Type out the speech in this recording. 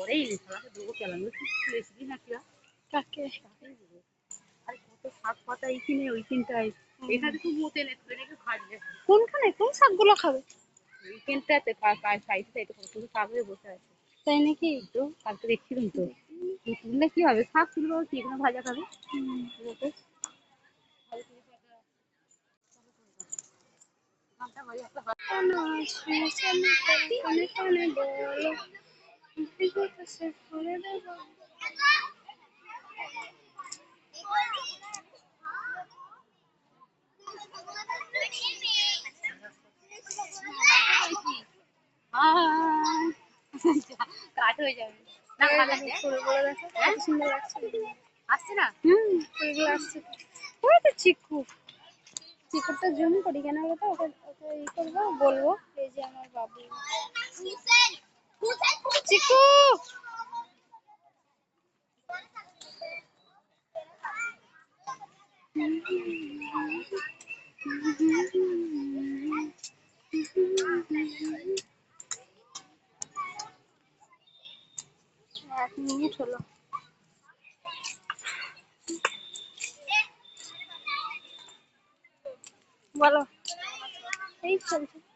এই শালাকে দেবো কেলাম রেসিপি না কিরা কাকে আরে কত শাক পাতা এইখানে ওইখানটায় এখানে খুব মতে রেখে ভাজবে কোনখানে কোন শাকগুলো খাবে এইখানটাতে সাইডে এটা কত শাক হয়ে বসে আছে তাই নাকি তো কালকে দেখছিলাম তো তুললে কি হবে শাক তুলবো কি এখানে ভাজা খাবে কাট হয়ে যাবে না ভালো আছে ফুলগুলো দেখো কত সুন্দর লাগছে আসছে না ফুলগুলো আসছে ওই তো চিকু চিকুরটা জুম করি কেন বলো তো ওকে ওকে ই করবো বলবো এই যে আমার বাবু চিকু এক মিনিট হলো বলো এই চলছে